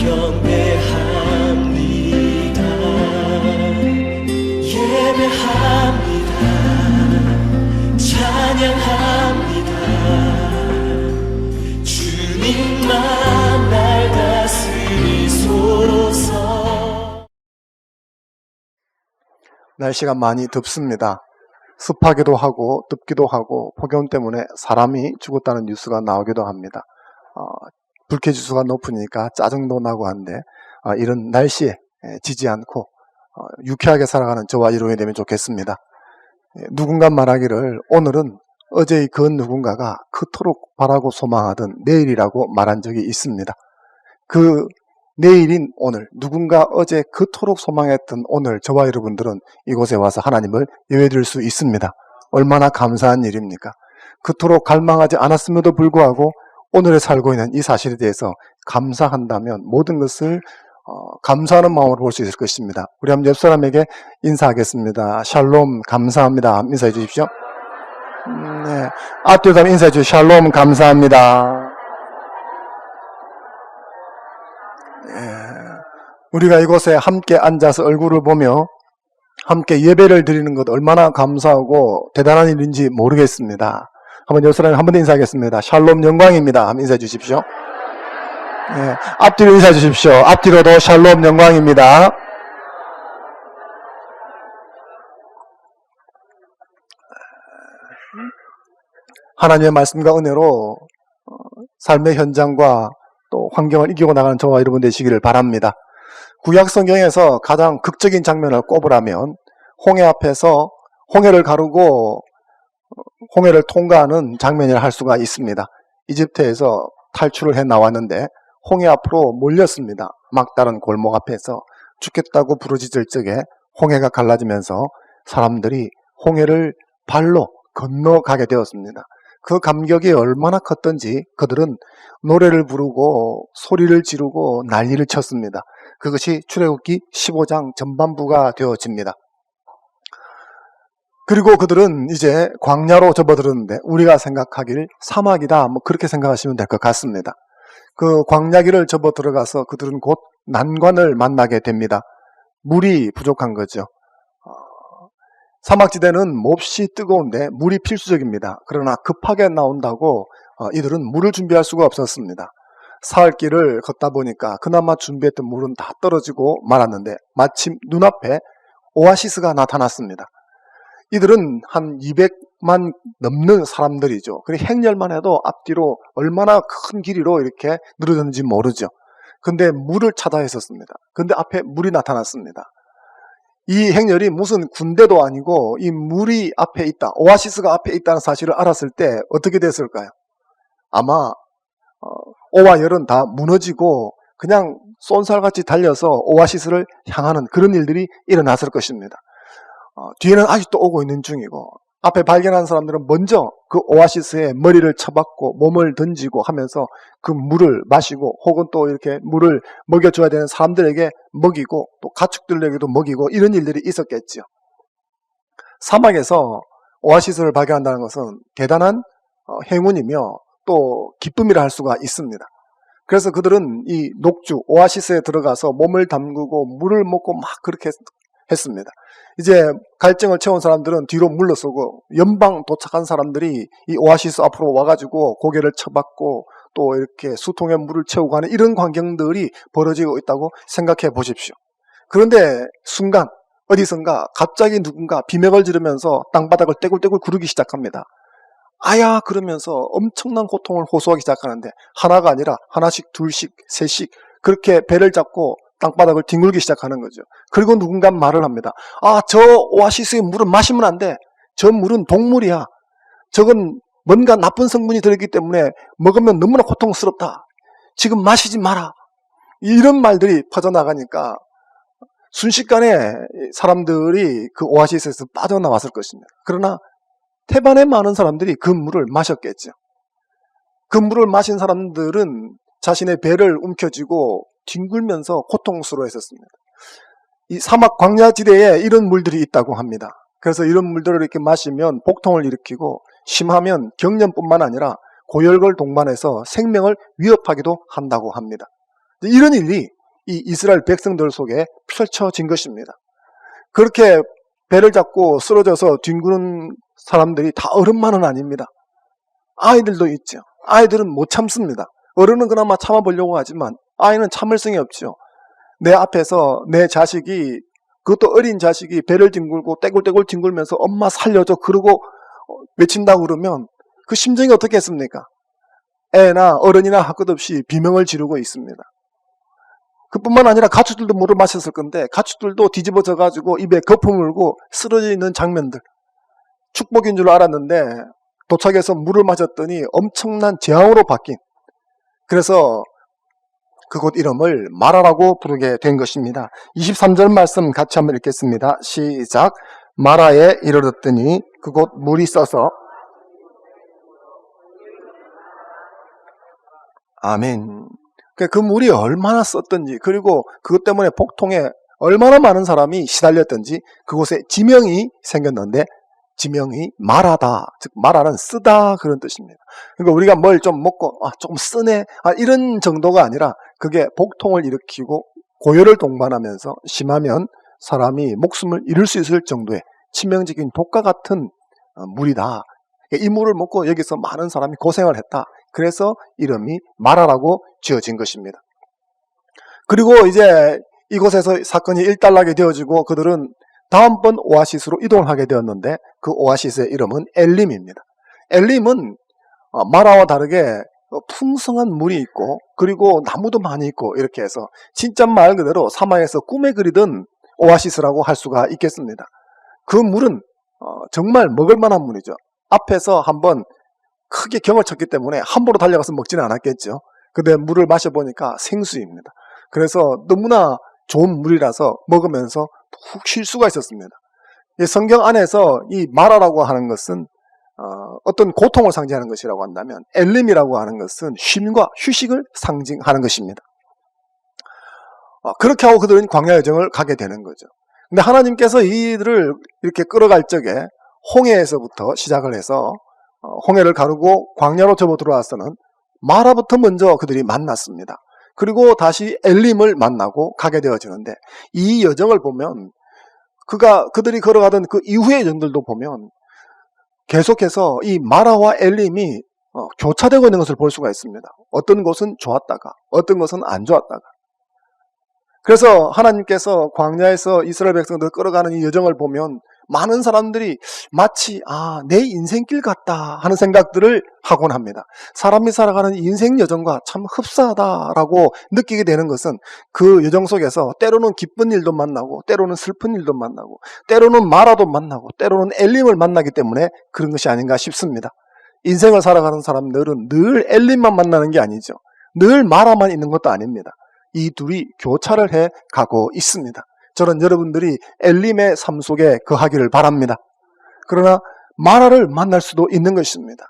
경배합니다. 예배합니다. 찬양합니다. 주님만 날 다스리소서. 날씨가 많이 덥습니다. 습하기도 하고 덥기도 하고 폭염 때문에 사람이 죽었다는 뉴스가 나오기도 합니다. 불쾌지수가 높으니까 짜증도 나고 한데 이런 날씨에 지지 않고 유쾌하게 살아가는 저와 이루어야 되면 좋겠습니다. 누군가 말하기를 오늘은 어제의 그 누군가가 그토록 바라고 소망하던 내일이라고 말한 적이 있습니다. 그 내일인 오늘, 누군가 어제 그토록 소망했던 오늘, 저와 여러분들은 이곳에 와서 하나님을 예배드릴 수 있습니다. 얼마나 감사한 일입니까? 그토록 갈망하지 않았음에도 불구하고 오늘에 살고 있는 이 사실에 대해서 감사한다면 모든 것을 감사하는 마음으로 볼 수 있을 것입니다. 우리 한번 옆 사람에게 인사하겠습니다. 샬롬, 감사합니다. 인사해 주십시오. 네. 앞뒤로 한번 인사해 주십시오. 샬롬, 감사합니다. 우리가 이곳에 함께 앉아서 얼굴을 보며 함께 예배를 드리는 것 얼마나 감사하고 대단한 일인지 모르겠습니다. 한번 옆 사람에 한 번 더 인사하겠습니다. 샬롬, 영광입니다. 한번 인사해 주십시오. 네, 앞뒤로 인사해 주십시오. 앞뒤로도 샬롬, 영광입니다. 하나님의 말씀과 은혜로 삶의 현장과 또 환경을 이기고 나가는 저와 여러분 되시기를 바랍니다. 구약 성경에서 가장 극적인 장면을 꼽으라면 홍해 앞에서 홍해를 가르고 홍해를 통과하는 장면이라 할 수가 있습니다. 이집트에서 탈출을 해 나왔는데 홍해 앞으로 몰렸습니다. 막다른 골목 앞에서 죽겠다고 부르짖을 적에 홍해가 갈라지면서 사람들이 홍해를 발로 건너가게 되었습니다. 그 감격이 얼마나 컸던지 그들은 노래를 부르고 소리를 지르고 난리를 쳤습니다. 그것이 출애굽기 15장 전반부가 되어집니다. 그리고 그들은 이제 광야로 접어들었는데 우리가 생각하길 사막이다 뭐 그렇게 생각하시면 될 것 같습니다. 그 광야길을 접어 들어가서 그들은 곧 난관을 만나게 됩니다. 물이 부족한 거죠. 사막지대는 몹시 뜨거운데 물이 필수적입니다. 그러나 급하게 나온다고 이들은 물을 준비할 수가 없었습니다. 사흘길을 걷다 보니까 그나마 준비했던 물은 다 떨어지고 말았는데 마침 눈앞에 오아시스가 나타났습니다. 이들은 한 200만 넘는 사람들이죠. 그리고 행렬만 해도 앞뒤로 얼마나 큰 길이로 이렇게 늘어졌는지 모르죠. 근데 물을 찾아 했었습니다. 근데 앞에 물이 나타났습니다. 이 행렬이 무슨 군대도 아니고 이 물이 앞에 있다, 오아시스가 앞에 있다는 사실을 알았을 때 어떻게 됐을까요? 아마 오와 열은 다 무너지고 그냥 쏜살같이 달려서 오아시스를 향하는 그런 일들이 일어났을 것입니다. 뒤에는 아직도 오고 있는 중이고 앞에 발견한 사람들은 먼저 그 오아시스에 머리를 쳐박고 몸을 던지고 하면서 그 물을 마시고 혹은 또 이렇게 물을 먹여줘야 되는 사람들에게 먹이고 또 가축들에게도 먹이고 이런 일들이 있었겠죠. 사막에서 오아시스를 발견한다는 것은 대단한 행운이며 또 기쁨이라 할 수가 있습니다. 그래서 그들은 이 녹주 오아시스에 들어가서 몸을 담그고 물을 먹고 막 그렇게 했습니다. 이제 갈증을 채운 사람들은 뒤로 물러서고 연방 도착한 사람들이 이 오아시스 앞으로 와가지고 고개를 쳐박고 또 이렇게 수통에 물을 채우고 하는 이런 광경들이 벌어지고 있다고 생각해 보십시오. 그런데 순간 어디선가 갑자기 누군가 비명을 지르면서 땅바닥을 떼굴떼굴 구르기 시작합니다. 아야 그러면서 엄청난 고통을 호소하기 시작하는데 하나가 아니라 하나씩 둘씩 셋씩 그렇게 배를 잡고 땅바닥을 뒹굴기 시작하는 거죠. 그리고 누군가 말을 합니다. 저 오아시스의 물은 마시면 안 돼. 저 물은 동물이야. 저건 뭔가 나쁜 성분이 들어있기 때문에 먹으면 너무나 고통스럽다. 지금 마시지 마라. 이런 말들이 퍼져나가니까 순식간에 사람들이 그 오아시스에서 빠져나왔을 것입니다. 그러나 태반에 많은 사람들이 그 물을 마셨겠죠. 그 물을 마신 사람들은 자신의 배를 움켜쥐고 뒹굴면서 고통스러워했었습니다. 이 사막 광야지대에 이런 물들이 있다고 합니다. 그래서 이런 물들을 이렇게 마시면 복통을 일으키고 심하면 경련뿐만 아니라 고열걸 동반해서 생명을 위협하기도 한다고 합니다. 이런 일이 이 이스라엘 백성들 속에 펼쳐진 것입니다. 그렇게 배를 잡고 쓰러져서 뒹구는 사람들이 다 어른만은 아닙니다. 아이들도 있죠. 아이들은 못 참습니다. 어른은 그나마 참아보려고 하지만 아이는 참을성이 없죠. 내 앞에서 내 자식이, 그것도 어린 자식이 배를 뒹굴고 떼굴떼굴 뒹굴면서 엄마 살려줘 그러고 외친다고 그러면 그 심정이 어떻겠습니까? 애나 어른이나 할 것 없이 비명을 지르고 있습니다. 그뿐만 아니라 가축들도 물을 마셨을 건데 가축들도 뒤집어져 가지고 입에 거품 물고 쓰러져 있는 장면들, 축복인 줄 알았는데 도착해서 물을 마셨더니 엄청난 재앙으로 바뀐, 그래서 그곳 이름을 마라라고 부르게 된 것입니다. 23절 말씀 같이 한번 읽겠습니다. 시작. 마라에 이르렀더니 그곳 물이 써서, 아멘. 그 물이 얼마나 썼던지, 그리고 그것 때문에 복통에 얼마나 많은 사람이 시달렸던지 그곳에 지명이 생겼는데, 지명이 마라다. 즉 마라는 쓰다 그런 뜻입니다. 그러니까 우리가 뭘 좀 먹고 조금 쓰네 이런 정도가 아니라 그게 복통을 일으키고 고열을 동반하면서 심하면 사람이 목숨을 잃을 수 있을 정도의 치명적인 독과 같은 물이다. 이 물을 먹고 여기서 많은 사람이 고생을 했다. 그래서 이름이 마라라고 지어진 것입니다. 그리고 이제 이곳에서 사건이 일단락이 되어지고 그들은 다음번 오아시스로 이동을 하게 되었는데 그 오아시스의 이름은 엘림입니다. 엘림은 마라와 다르게 풍성한 물이 있고 그리고 나무도 많이 있고 이렇게 해서 진짜 말 그대로 사막에서 꿈에 그리던 오아시스라고 할 수가 있겠습니다. 그 물은 정말 먹을 만한 물이죠. 앞에서 한번 크게 경을 쳤기 때문에 함부로 달려가서 먹지는 않았겠죠. 근데 물을 마셔보니까 생수입니다. 그래서 너무나 좋은 물이라서 먹으면서 푹 쉴 수가 있었습니다. 성경 안에서 이 마라라고 하는 것은 어떤 고통을 상징하는 것이라고 한다면 엘림이라고 하는 것은 쉼과 휴식을 상징하는 것입니다. 그렇게 하고 그들은 광야 여정을 가게 되는 거죠. 근데 하나님께서 이들을 이렇게 끌어갈 적에 홍해에서부터 시작을 해서 홍해를 가르고 광야로 접어 들어와서는 마라부터 먼저 그들이 만났습니다. 그리고 다시 엘림을 만나고 가게 되어지는데 이 여정을 보면 그들이 걸어가던 그 이후의 여정들도 보면 계속해서 이 마라와 엘림이 교차되고 있는 것을 볼 수가 있습니다. 어떤 곳은 좋았다가 어떤 것은 안 좋았다가. 그래서 하나님께서 광야에서 이스라엘 백성들을 끌어가는 이 여정을 보면 많은 사람들이 마치 내 인생길 같다 하는 생각들을 하곤 합니다. 사람이 살아가는 인생 여정과 참 흡사하다라고 느끼게 되는 것은 그 여정 속에서 때로는 기쁜 일도 만나고 때로는 슬픈 일도 만나고 때로는 마라도 만나고 때로는 엘림을 만나기 때문에 그런 것이 아닌가 싶습니다. 인생을 살아가는 사람들은 늘 엘림만 만나는 게 아니죠. 늘 마라만 있는 것도 아닙니다. 이 둘이 교차를 해 가고 있습니다. 저는 여러분들이 엘림의 삶 속에 거하기를 바랍니다. 그러나 마라를 만날 수도 있는 것입니다.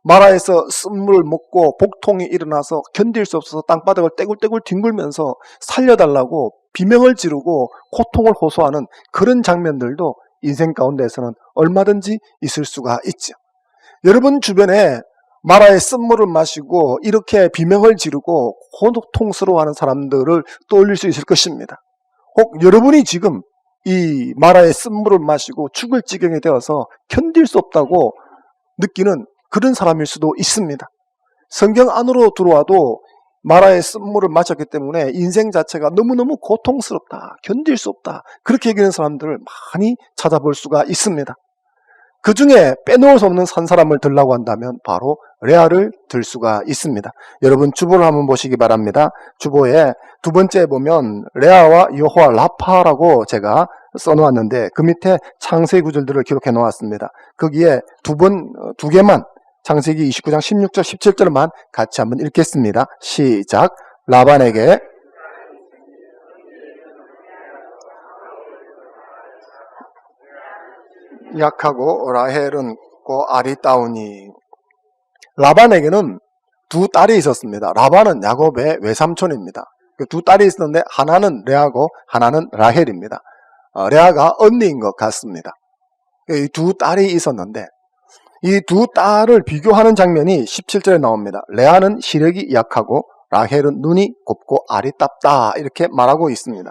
마라에서 쓴물을 먹고 복통이 일어나서 견딜 수 없어서 땅바닥을 떼굴떼굴 뒹굴면서 살려달라고 비명을 지르고 고통을 호소하는 그런 장면들도 인생 가운데에서는 얼마든지 있을 수가 있죠. 여러분 주변에 마라의 쓴물을 마시고 이렇게 비명을 지르고 고통스러워하는 사람들을 떠올릴 수 있을 것입니다. 혹 여러분이 지금 이 마라의 쓴물을 마시고 죽을 지경이 되어서 견딜 수 없다고 느끼는 그런 사람일 수도 있습니다. 성경 안으로 들어와도 마라의 쓴물을 마셨기 때문에 인생 자체가 너무너무 고통스럽다, 견딜 수 없다 그렇게 얘기하는 사람들을 많이 찾아볼 수가 있습니다. 그 중에 빼놓을 수 없는 한 사람을 들라고 한다면 바로 레아를 들 수가 있습니다. 여러분 주보를 한번 보시기 바랍니다. 주보에 두 번째에 보면 레아와 여호와 라파라고 제가 써놓았는데 그 밑에 창세기 구절들을 기록해 놓았습니다. 거기에 두 개만 창세기 29장 16절 17절만 같이 한번 읽겠습니다. 시작. 라반에게 약하고 라헬은 고 아리따우니. 라반에게는 두 딸이 있었습니다. 라반은 야곱의 외삼촌입니다. 그 두 딸이 있었는데 하나는 레아고 하나는 라헬입니다. 레아가 언니인 것 같습니다. 이 두 딸이 있었는데 이 두 딸을 비교하는 장면이 17절에 나옵니다. 레아는 시력이 약하고 라헬은 눈이 곱고 알이 답다 이렇게 말하고 있습니다.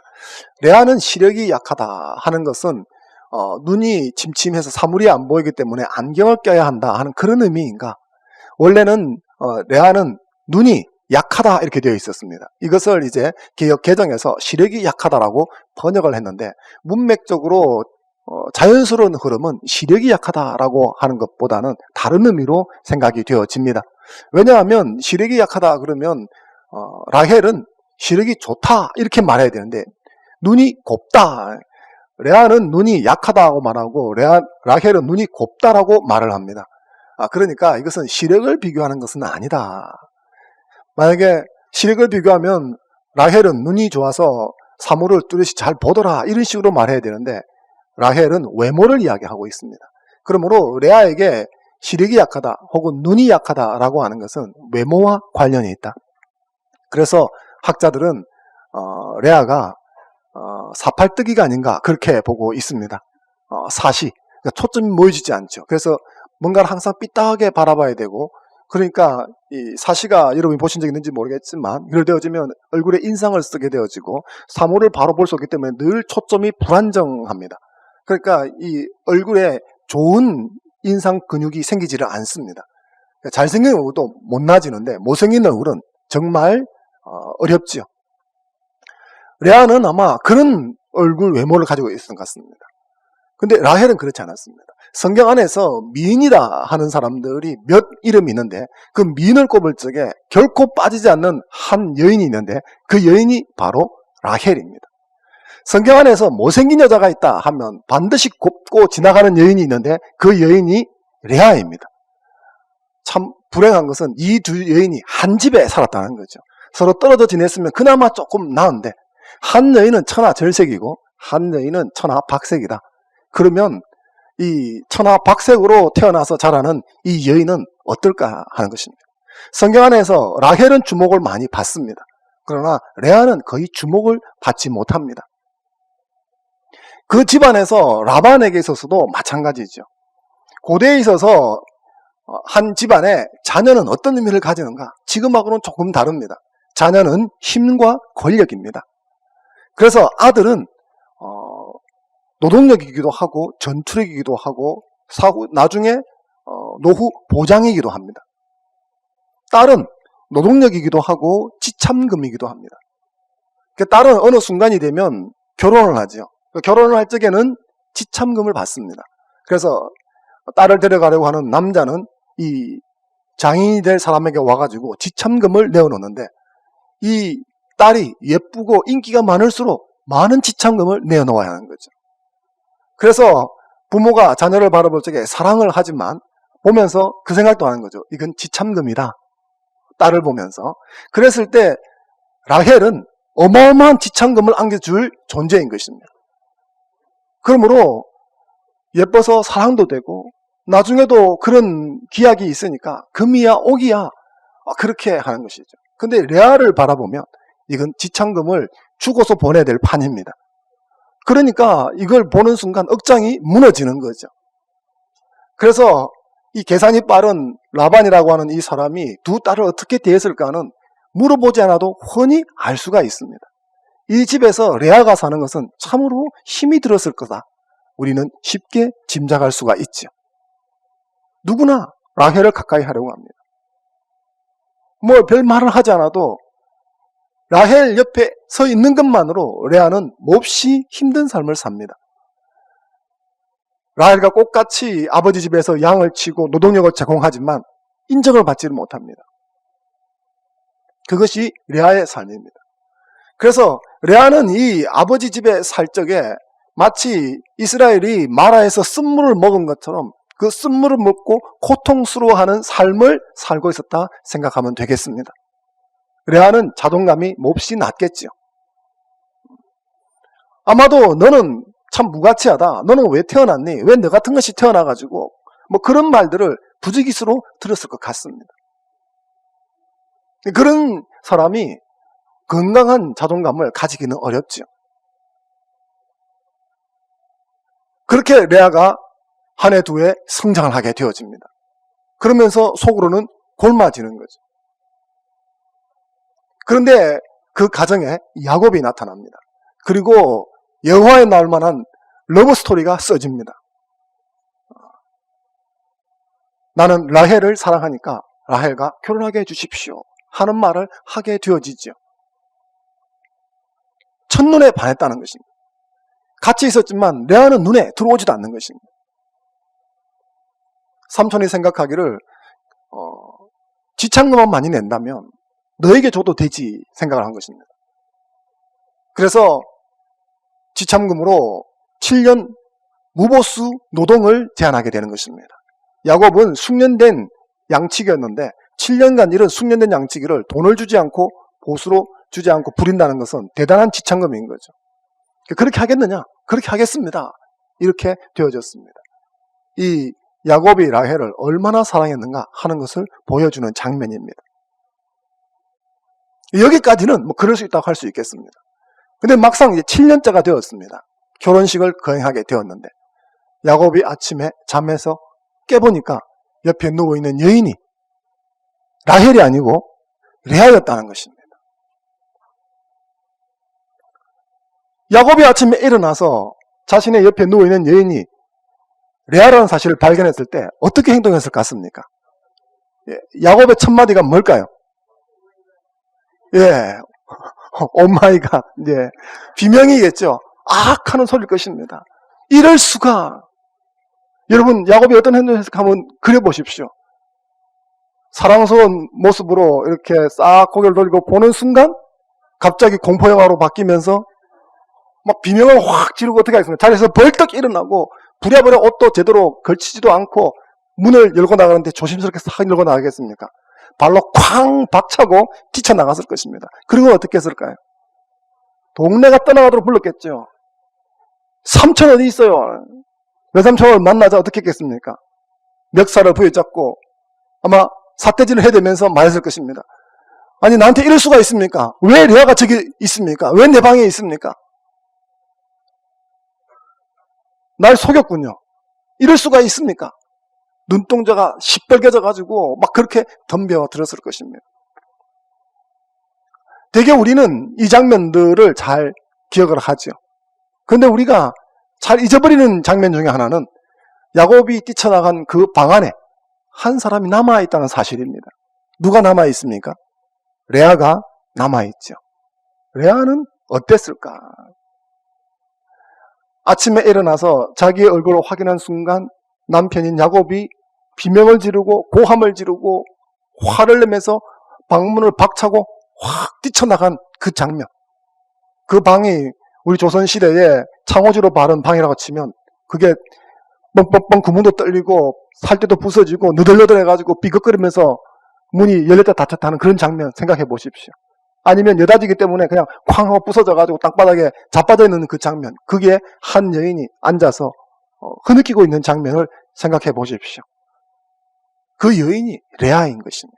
레아는 시력이 약하다 하는 것은 눈이 침침해서 사물이 안 보이기 때문에 안경을 껴야 한다 하는 그런 의미인가? 원래는 레아는 눈이 약하다 이렇게 되어 있었습니다. 이것을 이제 개역 개정에서 시력이 약하다라고 번역을 했는데 문맥적으로 자연스러운 흐름은 시력이 약하다라고 하는 것보다는 다른 의미로 생각이 되어집니다. 왜냐하면 시력이 약하다 그러면 라헬은 시력이 좋다 이렇게 말해야 되는데 눈이 곱다. 레아는 눈이 약하다고 말하고 라헬은 눈이 곱다라고 말을 합니다. 그러니까 이것은 시력을 비교하는 것은 아니다. 만약에 시력을 비교하면 라헬은 눈이 좋아서 사물을 뚜렷이 잘 보더라 이런 식으로 말해야 되는데 라헬은 외모를 이야기하고 있습니다. 그러므로 레아에게 시력이 약하다 혹은 눈이 약하다라고 하는 것은 외모와 관련이 있다. 그래서 학자들은 레아가 사팔뜨기가 아닌가 그렇게 보고 있습니다. 사시, 그러니까 초점이 모여지지 않죠. 그래서 뭔가를 항상 삐딱하게 바라봐야 되고 그러니까 이 사시가 여러분이 보신 적 있는지 모르겠지만 그럴 되어지면 얼굴에 인상을 쓰게 되어지고 사물을 바로 볼 수 없기 때문에 늘 초점이 불안정합니다. 그러니까 이 얼굴에 좋은 인상 근육이 생기지를 않습니다. 잘생긴 얼굴도 못나지는데 못생긴 얼굴은 정말 어렵지요. 레아는 아마 그런 얼굴 외모를 가지고 있었던 것 같습니다. 근데 라헬은 그렇지 않았습니다. 성경 안에서 미인이라 하는 사람들이 몇 이름이 있는데 그 미인을 꼽을 적에 결코 빠지지 않는 한 여인이 있는데 그 여인이 바로 라헬입니다. 성경 안에서 못생긴 여자가 있다 하면 반드시 곱고 지나가는 여인이 있는데 그 여인이 레아입니다. 참 불행한 것은 이 두 여인이 한 집에 살았다는 거죠. 서로 떨어져 지냈으면 그나마 조금 나은데 한 여인은 천하절색이고 한 여인은 천하박색이다. 그러면 이 천하박색으로 태어나서 자라는 이 여인은 어떨까 하는 것입니다. 성경 안에서 라헬은 주목을 많이 받습니다. 그러나 레아는 거의 주목을 받지 못합니다. 그 집안에서 라반에게 있어서도 마찬가지죠. 고대에 있어서 한 집안에 자녀는 어떤 의미를 가지는가? 지금하고는 조금 다릅니다. 자녀는 힘과 권력입니다. 그래서 아들은 노동력이기도 하고 전투력이기도 하고 나중에 노후 보장이기도 합니다. 딸은 노동력이기도 하고 지참금이기도 합니다. 딸은 어느 순간이 되면 결혼을 하죠. 결혼을 할 적에는 지참금을 받습니다. 그래서 딸을 데려가려고 하는 남자는 이 장인이 될 사람에게 와가지고 지참금을 내어놓는데 이 딸이 예쁘고 인기가 많을수록 많은 지참금을 내어놓아야 하는 거죠. 그래서 부모가 자녀를 바라볼 적에 사랑을 하지만 보면서 그 생각도 하는 거죠. 이건 지참금이다. 딸을 보면서. 그랬을 때 라헬은 어마어마한 지참금을 안겨줄 존재인 것입니다. 그러므로 예뻐서 사랑도 되고 나중에도 그런 기약이 있으니까 금이야 옥이야 그렇게 하는 것이죠. 근데 레아를 바라보면 이건 지참금을 주고서 보내야 될 판입니다. 그러니까 이걸 보는 순간 억장이 무너지는 거죠. 그래서 이 계산이 빠른 라반이라고 하는 이 사람이 두 딸을 어떻게 대했을까는 물어보지 않아도 훤히 알 수가 있습니다. 이 집에서 레아가 사는 것은 참으로 힘이 들었을 거다. 우리는 쉽게 짐작할 수가 있죠. 누구나 라헬을 가까이 하려고 합니다. 뭐 별 말을 하지 않아도 라헬 옆에 서 있는 것만으로 레아는 몹시 힘든 삶을 삽니다. 라헬과 똑같이 아버지 집에서 양을 치고 노동력을 제공하지만 인정을 받지를 못합니다. 그것이 레아의 삶입니다. 그래서 레아는 이 아버지 집에 살 적에 마치 이스라엘이 마라에서 쓴물을 먹은 것처럼 그 쓴물을 먹고 고통스러워하는 삶을 살고 있었다 생각하면 되겠습니다. 레아는 자존감이 몹시 낮겠죠. 아마도 너는 참 무가치하다. 너는 왜 태어났니? 왜 너 같은 것이 태어나가지고 뭐 그런 말들을 부지기수로 들었을 것 같습니다. 그런 사람이 건강한 자존감을 가지기는 어렵죠. 그렇게 레아가 한 해 두 해 성장을 하게 되어집니다. 그러면서 속으로는 곪아지는 거죠. 그런데 그 가정에 야곱이 나타납니다. 그리고 여호와의 나올 만한 러브 스토리가 써집니다. 나는 라헬을 사랑하니까 라헬과 결혼하게 해주십시오 하는 말을 하게 되어지죠. 첫눈에 반했다는 것입니다. 같이 있었지만 레아는 눈에 들어오지도 않는 것입니다. 삼촌이 생각하기를 지창금만 많이 낸다면 너에게 줘도 되지 생각을 한 것입니다. 그래서 지참금으로 7년 무보수 노동을 제한하게 되는 것입니다. 야곱은 숙련된 양치기였는데 7년간 이런 숙련된 양치기를 돈을 주지 않고 보수로 주지 않고 부린다는 것은 대단한 지참금인 거죠. 그렇게 하겠느냐? 그렇게 하겠습니다. 이렇게 되어졌습니다. 이 야곱이 라헬을 얼마나 사랑했는가 하는 것을 보여주는 장면입니다. 여기까지는 뭐 그럴 수 있다고 할 수 있겠습니다. 근데 막상 이제 7년째가 되었습니다. 결혼식을 거행하게 되었는데 야곱이 아침에 잠에서 깨보니까 옆에 누워있는 여인이 라헬이 아니고 레아였다는 것입니다. 야곱이 아침에 일어나서 자신의 옆에 누워있는 여인이 레아라는 사실을 발견했을 때 어떻게 행동했을 것 같습니까? 야곱의 첫 마디가 뭘까요? 오마이갓, 비명이겠죠. 악! 하는 소리일 것입니다. 이럴 수가. 여러분, 야곱이 어떤 행동을 했을까 한번 그려보십시오. 사랑스러운 모습으로 이렇게 싹 고개를 돌리고 보는 순간 갑자기 공포영화로 바뀌면서 막 비명을 확 지르고 어떻게 하겠습니까? 자리에서 벌떡 일어나고 부랴부랴 옷도 제대로 걸치지도 않고 문을 열고 나가는데 조심스럽게 싹 열고 나가겠습니까? 발로 쾅 박차고 뛰쳐나갔을 것입니다. 그리고 어떻게 했을까요? 동네가 떠나가도록 불렀겠죠. 삼촌 어디 있어요? 외삼촌을 만나자 어떻게 했겠습니까? 멱살을 부여잡고 아마 삿대질을 해대면서 말했을 것입니다. 아니 나한테 이럴 수가 있습니까? 왜 레아가 저기 있습니까? 왜 내 방에 있습니까? 날 속였군요. 이럴 수가 있습니까? 눈동자가 시뻘개져가지고 막 그렇게 덤벼들었을 것입니다. 대개 우리는 이 장면들을 잘 기억을 하죠. 그런데 우리가 잘 잊어버리는 장면 중에 하나는 야곱이 뛰쳐나간 그 방 안에 한 사람이 남아있다는 사실입니다. 누가 남아있습니까? 레아가 남아있죠. 레아는 어땠을까? 아침에 일어나서 자기의 얼굴을 확인한 순간 남편인 야곱이 비명을 지르고 고함을 지르고 화를 내면서 방문을 박차고 확 뛰쳐나간 그 장면. 그 방이 우리 조선시대에 창호지로 바른 방이라고 치면 그게 뻥뻥뻥 구멍도 뚫리고 살때도 부서지고 너덜너덜해가지고 삐걱거리면서 문이 열렸다 닫혔다 하는 그런 장면 생각해 보십시오. 아니면 여닫이기 때문에 그냥 쾅 하고 부서져가지고 땅바닥에 자빠져 있는 그 장면. 그게 한 여인이 앉아서 흐느끼고 있는 장면을 생각해 보십시오. 그 여인이 레아인 것입니다.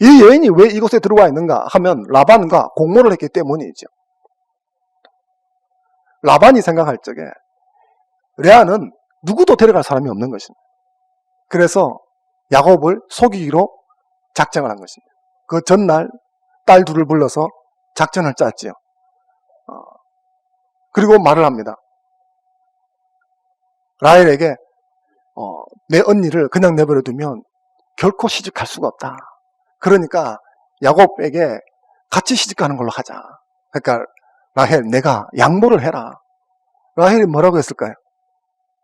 이 여인이 왜 이곳에 들어와 있는가 하면 라반과 공모를 했기 때문이죠. 라반이 생각할 적에 레아는 누구도 데려갈 사람이 없는 것입니다. 그래서 야곱을 속이기로 작정을 한 것입니다. 그 전날 딸 둘을 불러서 작전을 짰지요. 그리고 말을 합니다. 라헬에게 내 언니를 그냥 내버려 두면 결코 시집갈 수가 없다. 그러니까 야곱에게 같이 시집가는 걸로 하자. 그러니까 라헬 내가 양보를 해라. 라헬이 뭐라고 했을까요?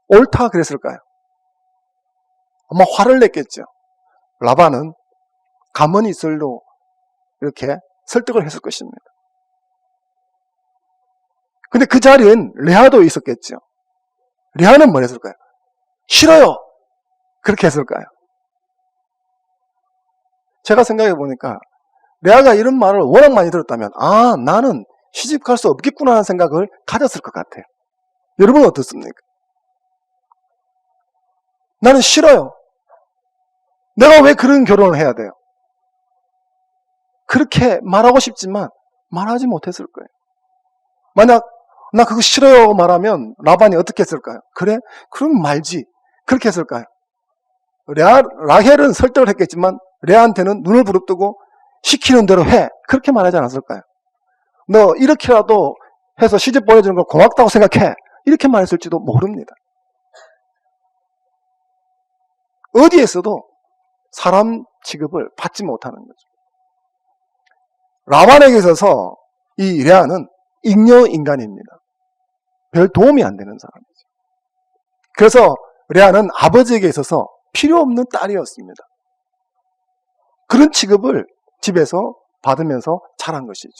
옳다 그랬을까요? 아마 화를 냈겠죠. 라반은 가만히 있을로 이렇게 설득을 했을 것입니다. 근데 그 자리엔 레아도 있었겠죠. 레아는 뭐 했을까요? 싫어요. 그렇게 했을까요? 제가 생각해 보니까 레아가 이런 말을 워낙 많이 들었다면 나는 시집갈 수 없겠구나 하는 생각을 가졌을 것 같아요. 여러분 어떻습니까? 나는 싫어요. 내가 왜 그런 결혼을 해야 돼요? 그렇게 말하고 싶지만 말하지 못했을 거예요. 만약 나 그거 싫어요 말하면 라반이 어떻게 했을까요? 그래? 그럼 말지. 그렇게 했을까요? 라헬은 설득을 했겠지만 레아한테는 눈을 부릅뜨고 시키는 대로 해. 그렇게 말하지 않았을까요? 너 이렇게라도 해서 시집 보내주는 걸 고맙다고 생각해. 이렇게 말했을지도 모릅니다. 어디에서도 사람 취급을 받지 못하는 거죠. 라반에게 있어서 이 레아는 잉여 인간입니다. 별 도움이 안 되는 사람이죠. 그래서 레아는 아버지에게 있어서 필요 없는 딸이었습니다. 그런 취급을 집에서 받으면서 자란 것이죠.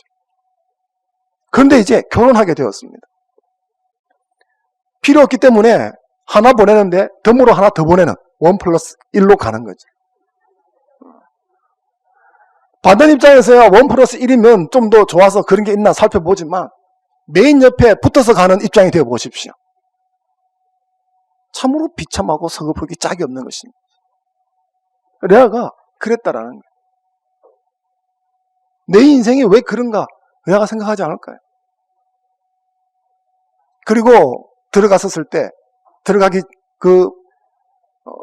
그런데 이제 결혼하게 되었습니다. 필요 없기 때문에 하나 보내는데 덤으로 하나 더 보내는 1+1로 가는 거죠. 받는 입장에서야 1+1이면 좀 더 좋아서 그런 게 있나 살펴보지만 메인 옆에 붙어서 가는 입장이 되어 보십시오. 참으로 비참하고 서글프기 짝이 없는 것입니다. 레아가 그랬다라는 거예요. 내 인생이 왜 그런가 레아가 생각하지 않을까요? 그리고 들어갔었을 때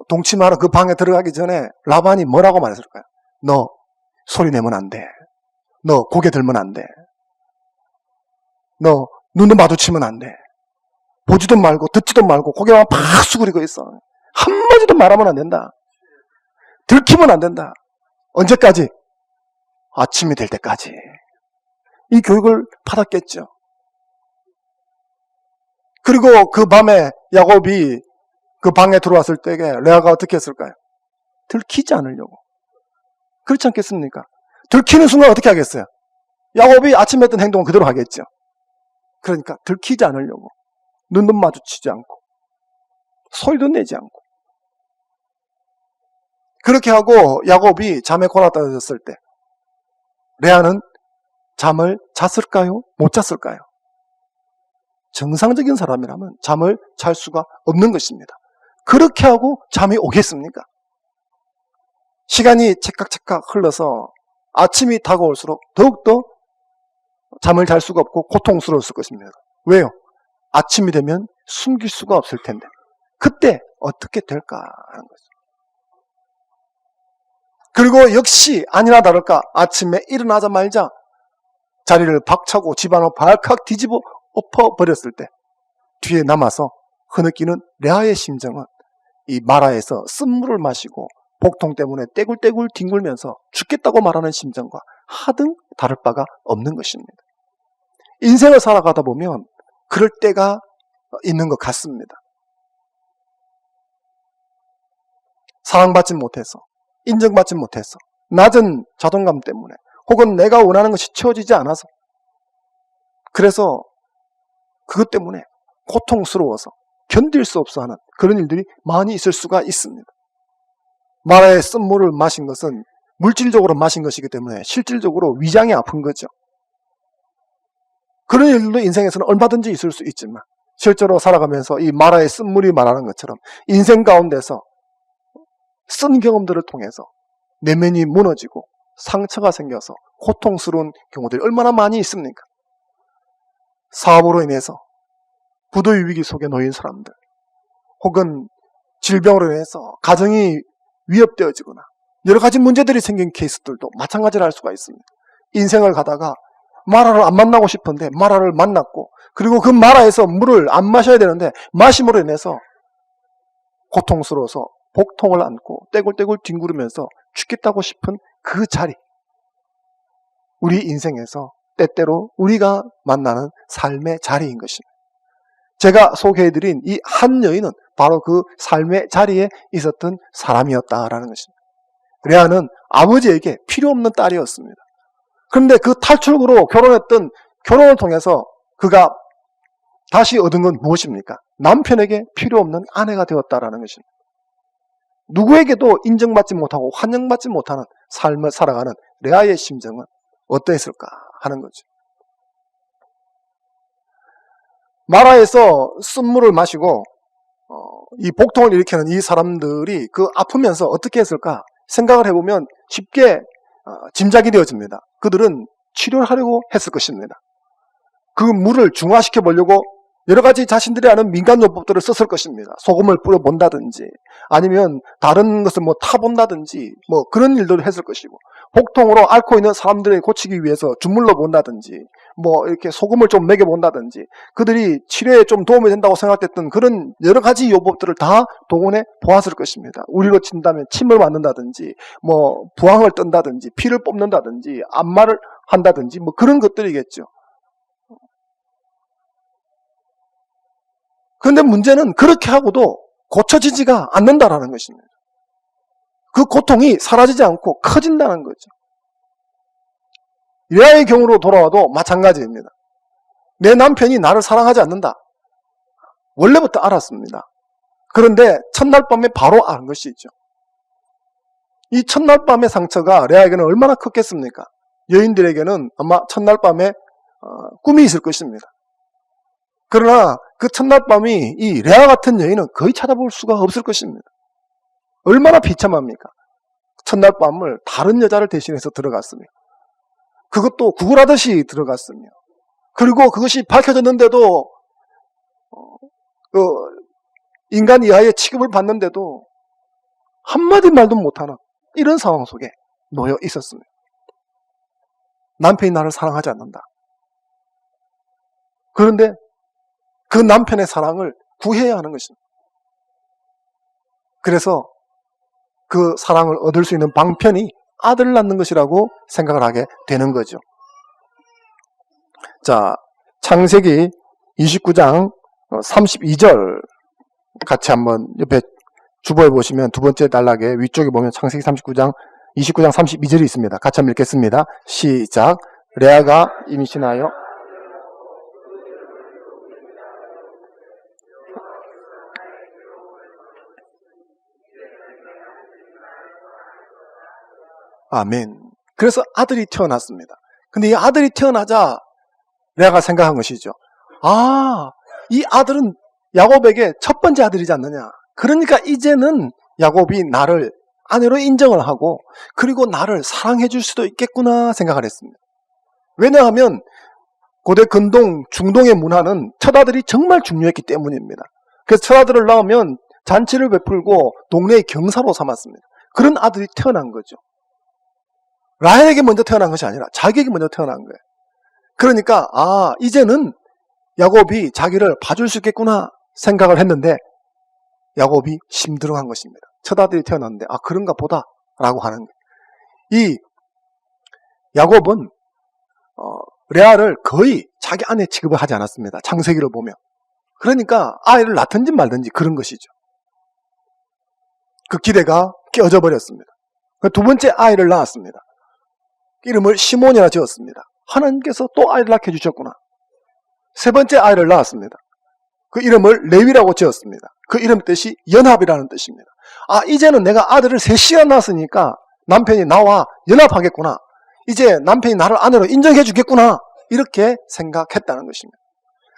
동침하러 그 방에 들어가기 전에 라반이 뭐라고 말했을까요? 너 소리 내면 안 돼. 너 고개 들면 안 돼. 너 눈도 마주치면 안 돼. 보지도 말고 듣지도 말고 고개만 팍 수그리고 있어. 한마디도 말하면 안 된다. 들키면 안 된다. 언제까지? 아침이 될 때까지. 이 교육을 받았겠죠. 그리고 그 밤에 야곱이 그 방에 들어왔을 때 레아가 어떻게 했을까요? 들키지 않으려고. 그렇지 않겠습니까? 들키는 순간 어떻게 하겠어요? 야곱이 아침에 했던 행동은 그대로 하겠죠. 그러니까 들키지 않으려고. 눈도 마주치지 않고 소리도 내지 않고 그렇게 하고 야곱이 잠에 골아떨어졌을 때 레아는 잠을 잤을까요? 못 잤을까요? 정상적인 사람이라면 잠을 잘 수가 없는 것입니다. 그렇게 하고 잠이 오겠습니까? 시간이 찰칵찰칵 흘러서 아침이 다가올수록 더욱더 잠을 잘 수가 없고 고통스러웠을 것입니다. 왜요? 아침이 되면 숨길 수가 없을 텐데 그때 어떻게 될까 하는 거죠. 그리고 역시 아니나 다를까 아침에 일어나자마자 자리를 박차고 집안을 발칵 뒤집어 엎어버렸을 때 뒤에 남아서 흐느끼는 레아의 심정은 이 마라에서 쓴물을 마시고 복통 때문에 떼굴떼굴 뒹굴면서 죽겠다고 말하는 심정과 하등 다를 바가 없는 것입니다. 인생을 살아가다 보면 그럴 때가 있는 것 같습니다. 사랑받지 못해서, 인정받지 못해서, 낮은 자존감 때문에 혹은 내가 원하는 것이 채워지지 않아서 그래서 그것 때문에 고통스러워서 견딜 수 없어 하는 그런 일들이 많이 있을 수가 있습니다. 마라의 쓴물을 마신 것은 물질적으로 마신 것이기 때문에 실질적으로 위장이 아픈 거죠. 그런 일도 인생에서는 얼마든지 있을 수 있지만 실제로 살아가면서 이 마라의 쓴물이 말하는 것처럼 인생 가운데서 쓴 경험들을 통해서 내면이 무너지고 상처가 생겨서 고통스러운 경우들이 얼마나 많이 있습니까? 사업으로 인해서 부도의 위기 속에 놓인 사람들 혹은 질병으로 인해서 가정이 위협되어지거나 여러 가지 문제들이 생긴 케이스들도 마찬가지로 할 수가 있습니다. 인생을 가다가 마라를 안 만나고 싶은데 마라를 만났고 그리고 그 마라에서 물을 안 마셔야 되는데 마심으로 인해서 고통스러워서 복통을 안고 떼굴떼굴 뒹구르면서 죽겠다고 싶은 그 자리 우리 인생에서 때때로 우리가 만나는 삶의 자리인 것입니다. 제가 소개해드린 이 한 여인은 바로 그 삶의 자리에 있었던 사람이었다라는 것입니다. 레아는 아버지에게 필요 없는 딸이었습니다. 그런데 그 탈출구로 결혼을 통해서 그가 다시 얻은 건 무엇입니까? 남편에게 필요 없는 아내가 되었다라는 것입니다. 누구에게도 인정받지 못하고 환영받지 못하는 삶을 살아가는 레아의 심정은 어떠했을까 하는 거죠. 마라에서 쓴물을 마시고 이 복통을 일으키는 이 사람들이 그 아프면서 어떻게 했을까 생각을 해보면 쉽게 짐작이 되어집니다. 그들은 치료를 하려고 했을 것입니다. 그 물을 중화시켜 보려고 여러 가지 자신들이 아는 민간요법들을 썼을 것입니다. 소금을 뿌려본다든지 아니면 다른 것을 타본다든지 그런 일도 했을 것이고, 복통으로 앓고 있는 사람들을 고치기 위해서 주물러 본다든지 이렇게 소금을 좀 먹여본다든지, 그들이 치료에 좀 도움이 된다고 생각했던 그런 여러 가지 요법들을 다 동원해 보았을 것입니다. 우리로 친다면 침을 맞는다든지 부항을 뜬다든지 피를 뽑는다든지 안마를 한다든지 그런 것들이겠죠. 그런데 문제는 그렇게 하고도 고쳐지지가 않는다라는 것입니다. 그 고통이 사라지지 않고 커진다는 거죠. 레아의 경우로 돌아와도 마찬가지입니다. 내 남편이 나를 사랑하지 않는다. 원래부터 알았습니다. 그런데 첫날 밤에 바로 아는 것이죠. 이 첫날 밤의 상처가 레아에게는 얼마나 컸겠습니까? 여인들에게는 아마 첫날 밤에 꿈이 있을 것입니다. 그러나 그 첫날 밤이 이 레아 같은 여인은 거의 찾아볼 수가 없을 것입니다. 얼마나 비참합니까? 첫날 밤을 다른 여자를 대신해서 들어갔으며, 그것도 구걸하듯이 들어갔으며, 그리고 그것이 밝혀졌는데도 인간 이하의 취급을 받는데도 한마디 말도 못하는 이런 상황 속에 놓여 있었습니다. 남편이 나를 사랑하지 않는다. 그런데 그 남편의 사랑을 구해야 하는 것입니다. 그래서 그 사랑을 얻을 수 있는 방편이 아들을 낳는 것이라고 생각을 하게 되는 거죠. 자, 창세기 29장 32절 같이 한번 옆에 주보에 보시면 두 번째 단락에 위쪽에 보면 창세기 29장 32절이 있습니다. 같이 한번 읽겠습니다. 시작. 레아가 임신하여 아멘. 그래서 아들이 태어났습니다. 근데 이 아들이 태어나자 레아가 생각한 것이죠. 이 아들은 야곱에게 첫 번째 아들이지 않느냐. 그러니까 이제는 야곱이 나를 아내로 인정을 하고 그리고 나를 사랑해 줄 수도 있겠구나 생각을 했습니다. 왜냐하면 고대 근동, 중동의 문화는 첫아들이 정말 중요했기 때문입니다. 그래서 첫아들을 낳으면 잔치를 베풀고 동네의 경사로 삼았습니다. 그런 아들이 태어난 거죠. 라헬에게 먼저 태어난 것이 아니라 자기에게 먼저 태어난 거예요. 그러니까 이제는 야곱이 자기를 봐줄 수 있겠구나 생각을 했는데 야곱이 심드렁한 것입니다. 첫아들이 태어났는데 그런가 보다 라고 하는 거예요. 이 야곱은 레아를 거의 자기 아내 취급을 하지 않았습니다. 창세기를 보면. 그러니까 아이를 낳든지 말든지 그런 것이죠. 그 기대가 깨어져 버렸습니다. 두 번째 아이를 낳았습니다. 이름을 시몬이라 지었습니다. 하나님께서 또 아이를 낳게 해주셨구나. 세 번째 아이를 낳았습니다. 그 이름을 레위라고 지었습니다. 그 이름 뜻이 연합이라는 뜻입니다. 이제는 내가 아들을 셋이나 낳았으니까 남편이 나와 연합하겠구나. 이제 남편이 나를 아내로 인정해 주겠구나. 이렇게 생각했다는 것입니다.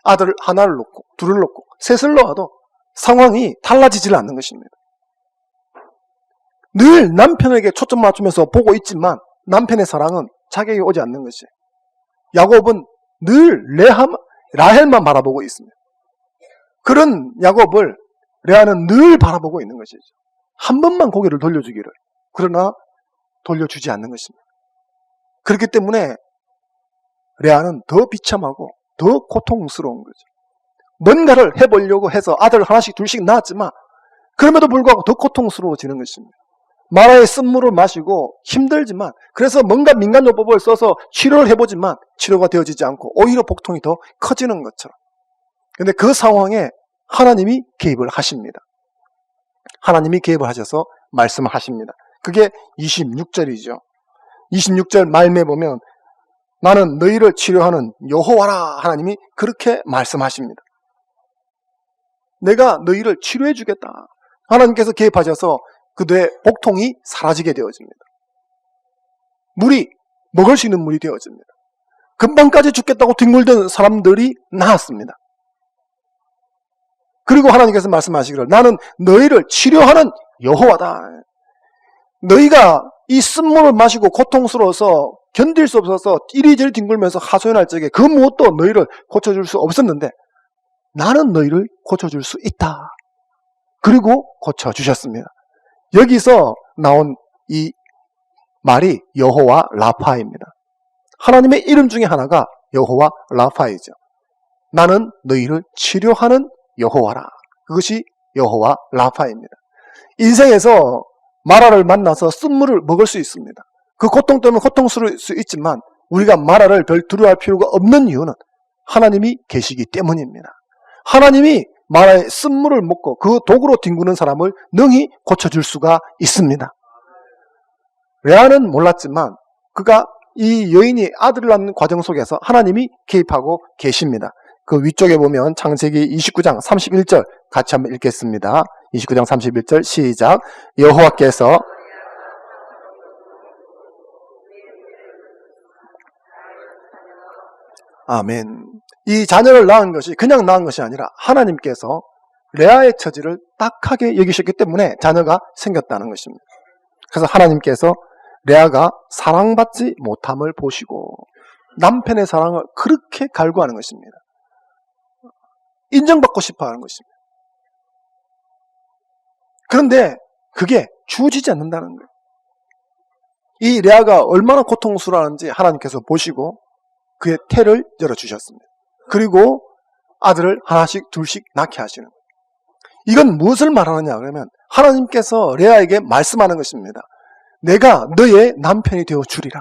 아들을 하나를 놓고 둘을 놓고 셋을 놓아도 상황이 달라지질 않는 것입니다. 늘 남편에게 초점 맞추면서 보고 있지만 남편의 사랑은 자기에게 오지 않는 것이에요. 야곱은 늘 라헬만 바라보고 있습니다. 그런 야곱을 레아는 늘 바라보고 있는 것이죠. 한 번만 고개를 돌려주기를. 그러나 돌려주지 않는 것입니다. 그렇기 때문에 레아는 더 비참하고 더 고통스러운 거죠. 뭔가를 해보려고 해서 아들을 하나씩 둘씩 낳았지만 그럼에도 불구하고 더 고통스러워지는 것입니다. 마라의 쓴물을 마시고 힘들지만 그래서 뭔가 민간요법을 써서 치료를 해보지만 치료가 되어지지 않고 오히려 복통이 더 커지는 것처럼. 그런데 그 상황에 하나님이 개입을 하십니다. 하나님이 개입을 하셔서 말씀을 하십니다. 그게 26절이죠. 26절 말미에 보면 나는 너희를 치료하는 여호와라 하나님이 그렇게 말씀하십니다. 내가 너희를 치료해 주겠다. 하나님께서 개입하셔서 그들의 복통이 사라지게 되어집니다. 물이 먹을 수 있는 물이 되어집니다. 금방까지 죽겠다고 뒹굴던 사람들이 나았습니다. 그리고 하나님께서 말씀하시기를 나는 너희를 치료하는 여호와다. 너희가 이 쓴물을 마시고 고통스러워서 견딜 수 없어서 이리저리 뒹굴면서 하소연할 적에 그 무엇도 너희를 고쳐줄 수 없었는데 나는 너희를 고쳐줄 수 있다. 그리고 고쳐주셨습니다. 여기서 나온 이 말이 여호와 라파입니다. 하나님의 이름 중에 하나가 여호와 라파이죠. 나는 너희를 치료하는 여호와라. 그것이 여호와 라파입니다. 인생에서 마라를 만나서 쓴물을 먹을 수 있습니다. 그 고통 때문에 고통스러울 수 있지만 우리가 마라를 별 두려워할 필요가 없는 이유는 하나님이 계시기 때문입니다. 하나님이 마라의 쓴물을 먹고 그 독으로 뒹구는 사람을 능히 고쳐줄 수가 있습니다. 레아는 몰랐지만 그가 이 여인이 아들을 낳는 과정 속에서 하나님이 개입하고 계십니다. 그 위쪽에 보면 창세기 29장 31절 같이 한번 읽겠습니다. 29장 31절 시작. 여호와께서 아멘. 이 자녀를 낳은 것이 그냥 낳은 것이 아니라 하나님께서 레아의 처지를 딱하게 여기셨기 때문에 자녀가 생겼다는 것입니다. 그래서 하나님께서 레아가 사랑받지 못함을 보시고 남편의 사랑을 그렇게 갈구하는 것입니다. 인정받고 싶어 하는 것입니다. 그런데 그게 주어지지 않는다는 거예요. 이 레아가 얼마나 고통스러워하는지 하나님께서 보시고 그의 태를 열어주셨습니다. 그리고 아들을 하나씩 둘씩 낳게 하시는 거예요. 이건 무엇을 말하느냐 그러면 하나님께서 레아에게 말씀하는 것입니다. 내가 너의 남편이 되어 주리라.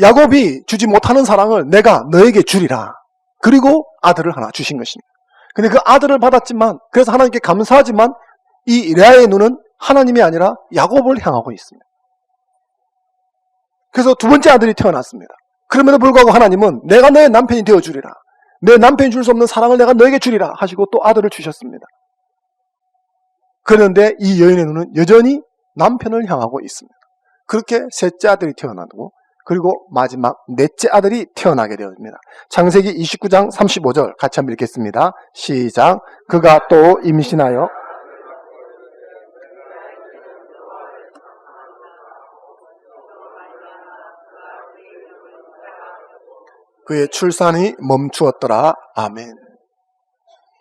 야곱이 주지 못하는 사랑을 내가 너에게 주리라. 그리고 아들을 하나 주신 것입니다. 근데 그 아들을 받았지만 그래서 하나님께 감사하지만 이 레아의 눈은 하나님이 아니라 야곱을 향하고 있습니다. 그래서 두 번째 아들이 태어났습니다. 그럼에도 불구하고 하나님은 내가 너의 남편이 되어 주리라. 내 남편이 줄 수 없는 사랑을 내가 너에게 주리라 하시고 또 아들을 주셨습니다. 그런데 이 여인의 눈은 여전히 남편을 향하고 있습니다. 그렇게 셋째 아들이 태어나고 그리고 마지막 넷째 아들이 태어나게 되었습니다. 창세기 29장 35절 같이 한번 읽겠습니다. 시작. 그가 또 임신하여 그의 출산이 멈추었더라. 아멘.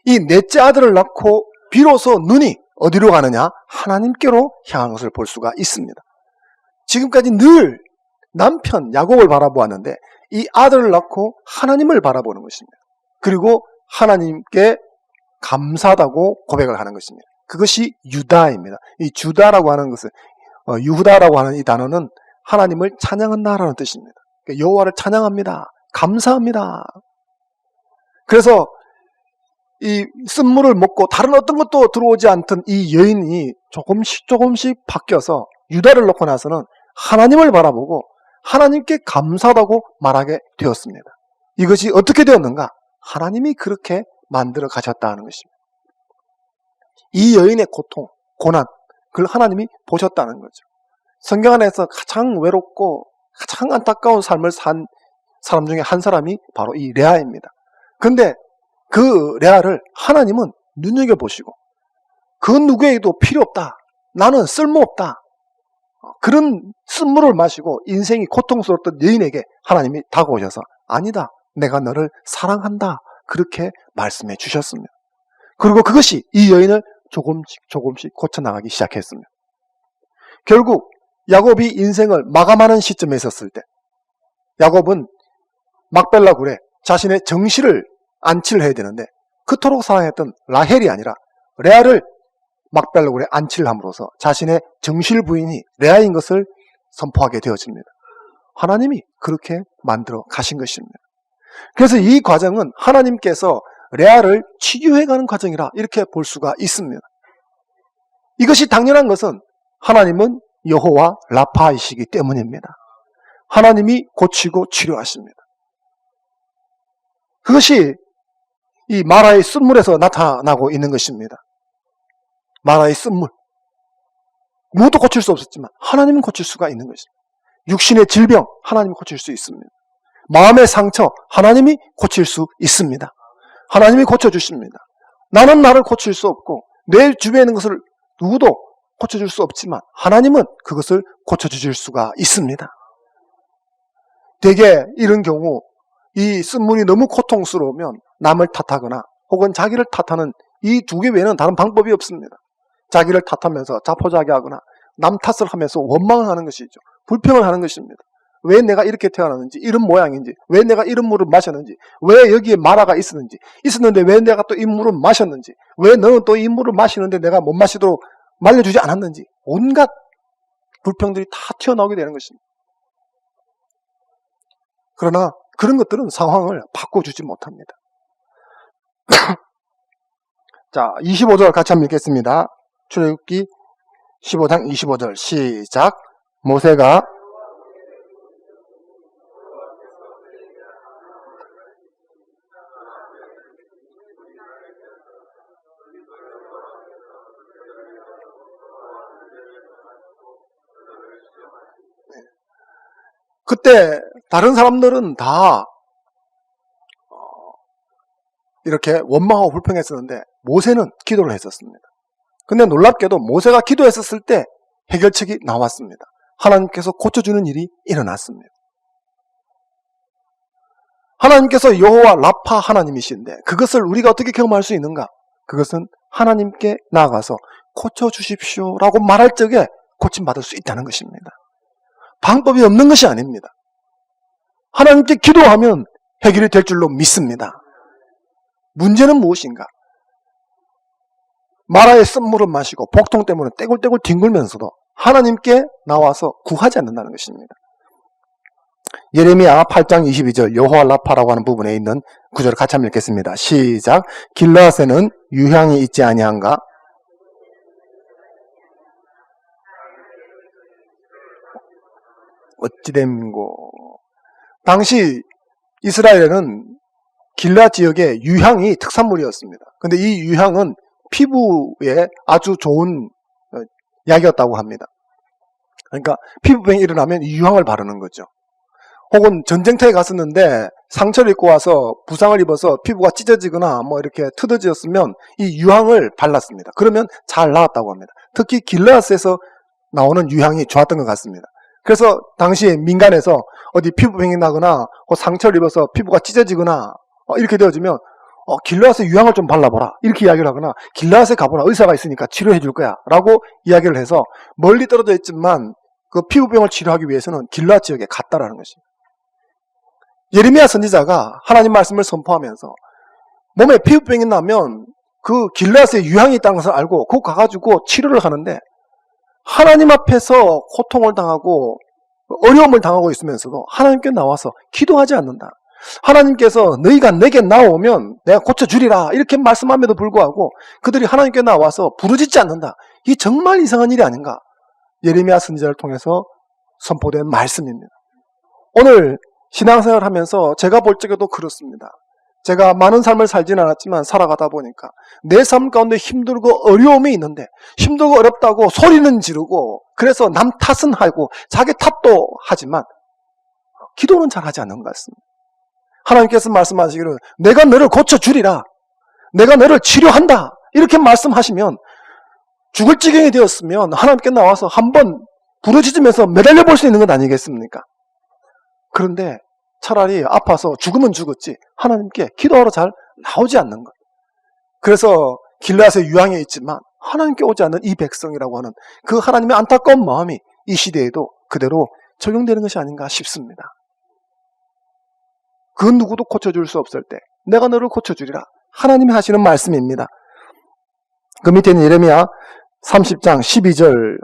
이 넷째 아들을 낳고 비로소 눈이 어디로 가느냐? 하나님께로 향한 것을 볼 수가 있습니다. 지금까지 늘 남편 야곱을 바라보았는데 이 아들을 낳고 하나님을 바라보는 것입니다. 그리고 하나님께 감사하다고 고백을 하는 것입니다. 그것이 유다입니다. 이 주다라고 하는 것은 유후다라고 하는 이 단어는 하나님을 찬양한다라는 뜻입니다. 그러니까 여호와를 찬양합니다. 감사합니다. 그래서 이 쓴물을 먹고 다른 어떤 것도 들어오지 않던 이 여인이 조금씩 바뀌어서 유다를 놓고 나서는 하나님을 바라보고 하나님께 감사하다고 말하게 되었습니다. 이것이 어떻게 되었는가? 하나님이 그렇게 만들어 가셨다는 것입니다. 이 여인의 고통, 고난, 그걸 하나님이 보셨다는 거죠. 성경 안에서 가장 외롭고 가장 안타까운 삶을 산 사람 중에 한 사람이 바로 이 레아입니다. 그런데 그 레아를 하나님은 눈여겨보시고 그 누구에게도 필요 없다. 나는 쓸모없다. 그런 쓴물을 마시고 인생이 고통스러웠던 여인에게 하나님이 다가오셔서 아니다. 내가 너를 사랑한다. 그렇게 말씀해 주셨습니다. 그리고 그것이 이 여인을 조금씩 고쳐나가기 시작했습니다. 결국 야곱이 인생을 마감하는 시점에 있었을 때 야곱은 막벨라 굴에 자신의 정실을 안치를 해야 되는데 그토록 사랑했던 라헬이 아니라 레아를 막벨라 굴에 안치를 함으로써 자신의 정실 부인이 레아인 것을 선포하게 되어집니다. 하나님이 그렇게 만들어 가신 것입니다. 그래서 이 과정은 하나님께서 레아를 치유해가는 과정이라 이렇게 볼 수가 있습니다. 이것이 당연한 것은 하나님은 여호와 라파이시기 때문입니다. 하나님이 고치고 치료하십니다. 그것이 이 마라의 쓴물에서 나타나고 있는 것입니다. 마라의 쓴물. 누구도 고칠 수 없었지만 하나님은 고칠 수가 있는 것입니다. 육신의 질병 하나님이 고칠 수 있습니다. 마음의 상처 하나님이 고칠 수 있습니다. 하나님이 고쳐주십니다. 나는 나를 고칠 수 없고 내 주변에 있는 것을 누구도 고쳐줄 수 없지만 하나님은 그것을 고쳐주실 수가 있습니다. 대개 이런 경우 이 쓴물이 너무 고통스러우면 남을 탓하거나 혹은 자기를 탓하는 이 두 개 외에는 다른 방법이 없습니다. 자기를 탓하면서 자포자기하거나 남 탓을 하면서 원망을 하는 것이죠. 불평을 하는 것입니다. 왜 내가 이렇게 태어났는지, 이런 모양인지, 왜 내가 이런 물을 마셨는지, 왜 여기에 마라가 있었는데 왜 내가 또 이 물을 마셨는지, 왜 너는 또 이 물을 마시는데 내가 못 마시도록 말려주지 않았는지, 온갖 불평들이 다 튀어나오게 되는 것입니다. 그러나 그런 것들은 상황을 바꿔주지 못합니다. 자, 25절 같이 한번 읽겠습니다. 출애굽기 15장 25절 시작. 모세가 그때 다른 사람들은 다 이렇게 원망하고 불평했었는데 모세는 기도를 했었습니다. 근데 놀랍게도 모세가 기도했었을 때 해결책이 나왔습니다. 하나님께서 고쳐주는 일이 일어났습니다. 하나님께서 여호와 라파 하나님이신데 그것을 우리가 어떻게 경험할 수 있는가? 그것은 하나님께 나아가서 고쳐주십시오라고 말할 적에 고침받을 수 있다는 것입니다. 방법이 없는 것이 아닙니다. 하나님께 기도하면 해결이 될 줄로 믿습니다. 문제는 무엇인가? 마라의 쓴물을 마시고 복통 때문에 떼굴떼굴 뒹굴면서도 하나님께 나와서 구하지 않는다는 것입니다. 예레미야 8장 22절 여호와 라파라고 하는 부분에 있는 구절을 같이 한번 읽겠습니다. 시작. 길르앗에는 유향이 있지 아니한가? 어찌됨고. 당시 이스라엘에는 길르앗 지역에 유향이 특산물이었습니다. 근데 이 유향은 피부에 아주 좋은 약이었다고 합니다. 그러니까 피부병이 일어나면 이 유향을 바르는 거죠. 혹은 전쟁터에 갔었는데 상처를 입고 와서 부상을 입어서 피부가 찢어지거나 뭐 이렇게 트어졌으면 이 유향을 발랐습니다. 그러면 잘 나았다고 합니다. 특히 길르앗에서 나오는 유향이 좋았던 것 같습니다. 그래서 당시에 민간에서 어디 피부병이 나거나 상처를 입어서 피부가 찢어지거나 이렇게 되어지면 길르앗의 유향을 좀 발라보라 이렇게 이야기를 하거나 길르앗에 가보라 의사가 있으니까 치료해 줄 거야 라고 이야기를 해서 멀리 떨어져 있지만 그 피부병을 치료하기 위해서는 길르앗 지역에 갔다라는 것입니다. 예레미야 선지자가 하나님 말씀을 선포하면서 몸에 피부병이 나면 그 길르앗에 유향이 있다는 것을 알고 그거 가가지고 치료를 하는데 하나님 앞에서 고통을 당하고 어려움을 당하고 있으면서도 하나님께 나와서 기도하지 않는다. 하나님께서 너희가 내게 나오면 내가 고쳐주리라 이렇게 말씀함에도 불구하고 그들이 하나님께 나와서 부르짖지 않는다. 이 정말 이상한 일이 아닌가? 예레미야 선지자를 통해서 선포된 말씀입니다. 오늘 신앙생활을 하면서 제가 볼 적에도 그렇습니다. 제가 많은 삶을 살지는 않았지만 살아가다 보니까 내 삶 가운데 힘들고 어려움이 있는데 힘들고 어렵다고 소리는 지르고 그래서 남 탓은 하고 자기 탓도 하지만 기도는 잘하지 않는 것 같습니다. 하나님께서 말씀하시기를 내가 너를 고쳐주리라 내가 너를 치료한다 이렇게 말씀하시면 죽을 지경이 되었으면 하나님께 나와서 한번 부르짖으면서 매달려 볼 수 있는 것 아니겠습니까? 그런데 차라리 아파서 죽으면 죽었지 하나님께 기도하러 잘 나오지 않는 것. 그래서 길르앗에 유향이 있지만 하나님께 오지 않는 이 백성이라고 하는 그 하나님의 안타까운 마음이 이 시대에도 그대로 적용되는 것이 아닌가 싶습니다. 그 누구도 고쳐줄 수 없을 때 내가 너를 고쳐주리라 하나님이 하시는 말씀입니다. 그 밑에는 예레미야 30장 12절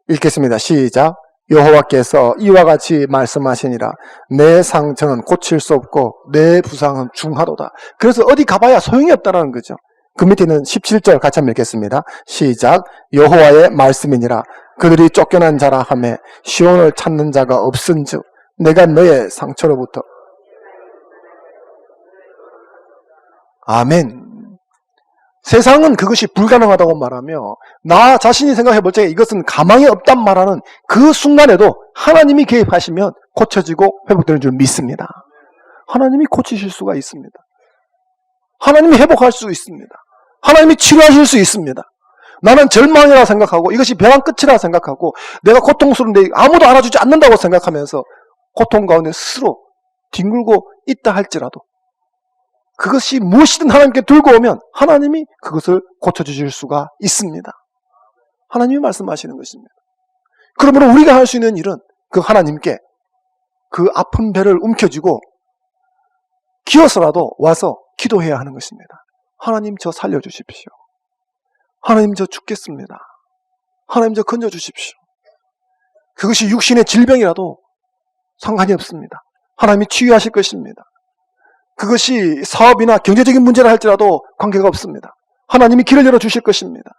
읽겠습니다. 시작. 여호와께서 이와 같이 말씀하시니라 내 상처는 고칠 수 없고 내 부상은 중하도다. 그래서 어디 가봐야 소용이 없다는 거죠. 그 밑에는 17절 같이 한번 읽겠습니다. 시작. 여호와의 말씀이니라 그들이 쫓겨난 자라 하매 시온을 찾는 자가 없은즉 내가 너의 상처로부터 아멘. 세상은 그것이 불가능하다고 말하며 나 자신이 생각해 볼 때 이것은 가망이 없단 말하는 그 순간에도 하나님이 개입하시면 고쳐지고 회복되는 줄 믿습니다. 하나님이 고치실 수가 있습니다. 하나님이 회복할 수 있습니다. 하나님이 치료하실 수 있습니다. 나는 절망이라 생각하고 이것이 벼랑 끝이라 생각하고 내가 고통스러운데 아무도 알아주지 않는다고 생각하면서 고통 가운데 스스로 뒹굴고 있다 할지라도 그것이 무엇이든 하나님께 들고 오면 하나님이 그것을 고쳐주실 수가 있습니다. 하나님이 말씀하시는 것입니다. 그러므로 우리가 할 수 있는 일은 그 하나님께 그 아픈 배를 움켜쥐고 기어서라도 와서 기도해야 하는 것입니다. 하나님 저 살려주십시오. 하나님 저 죽겠습니다. 하나님 저 건져주십시오. 그것이 육신의 질병이라도 상관이 없습니다. 하나님이 치유하실 것입니다. 그것이 사업이나 경제적인 문제라 할지라도 관계가 없습니다. 하나님이 길을 열어주실 것입니다.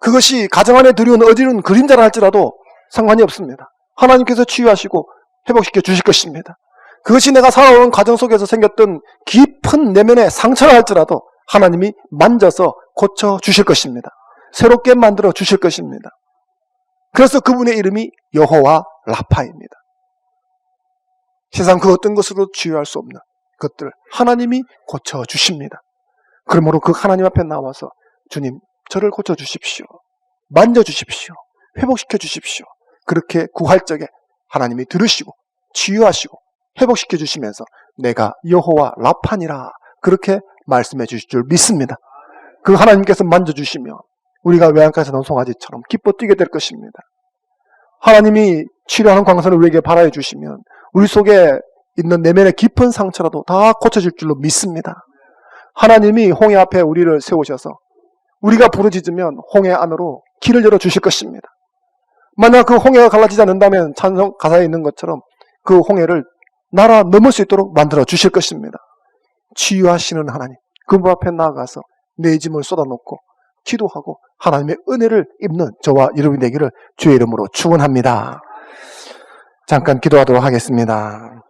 그것이 가정 안에 들여온 어디른 그림자라 할지라도 상관이 없습니다. 하나님께서 치유하시고 회복시켜 주실 것입니다. 그것이 내가 살아오는 가정 속에서 생겼던 깊은 내면의 상처라 할지라도 하나님이 만져서 고쳐 주실 것입니다. 새롭게 만들어 주실 것입니다. 그래서 그분의 이름이 여호와 라파입니다. 세상 그 어떤 것으로 치유할 수 없는 것들 하나님이 고쳐 주십니다. 그러므로 그 하나님 앞에 나와서 주님 저를 고쳐 주십시오. 만져 주십시오. 회복시켜 주십시오. 그렇게 구할 적에 하나님이 들으시고 치유하시고 회복시켜 주시면서 내가 여호와 라파니라 그렇게 말씀해 주실 줄 믿습니다. 그 하나님께서 만져주시며 우리가 외양간에서 나온 송아지처럼 기뻐 뛰게 될 것입니다. 하나님이 치료하는 광선을 우리에게 발하여 주시면 우리 속에 있는 내면의 깊은 상처라도 다 고쳐질 줄로 믿습니다. 하나님이 홍해 앞에 우리를 세우셔서 우리가 부르짖으면 홍해 안으로 길을 열어 주실 것입니다. 만약 그 홍해가 갈라지지 않는다면 찬송 가사에 있는 것처럼 그 홍해를 날아 넘을 수 있도록 만들어 주실 것입니다. 치유하시는 하나님, 그분 앞에 나아가서 내 짐을 쏟아놓고 기도하고 하나님의 은혜를 입는 저와 여러분이 되기를 주의 이름으로 축원합니다. 잠깐 기도하도록 하겠습니다.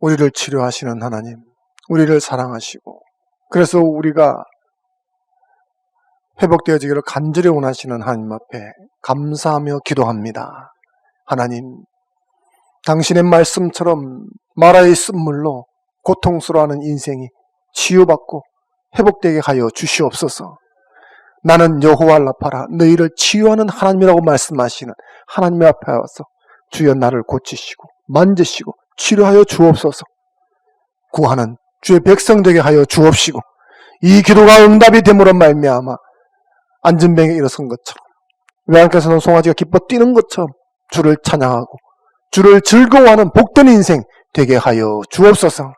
우리를 치료하시는 하나님, 우리를 사랑하시고 그래서 우리가 회복되어지기를 간절히 원하시는 하나님 앞에 감사하며 기도합니다. 하나님, 당신의 말씀처럼 마라의 쓴물로 고통스러워하는 인생이 치유받고 회복되게 하여 주시옵소서. 나는 여호와 라파라 너희를 치유하는 하나님이라고 말씀하시는 하나님 앞에 와서 주여 나를 고치시고 만지시고 치료하여 주옵소서. 구하는 주의 백성 되게 하여 주옵시고 이 기도가 응답이 됨으로 말미암아 안전병에 일어선 것처럼 외양간에서는 송아지가 기뻐 뛰는 것처럼 주를 찬양하고 주를 즐거워하는 복된 인생 되게 하여 주옵소서.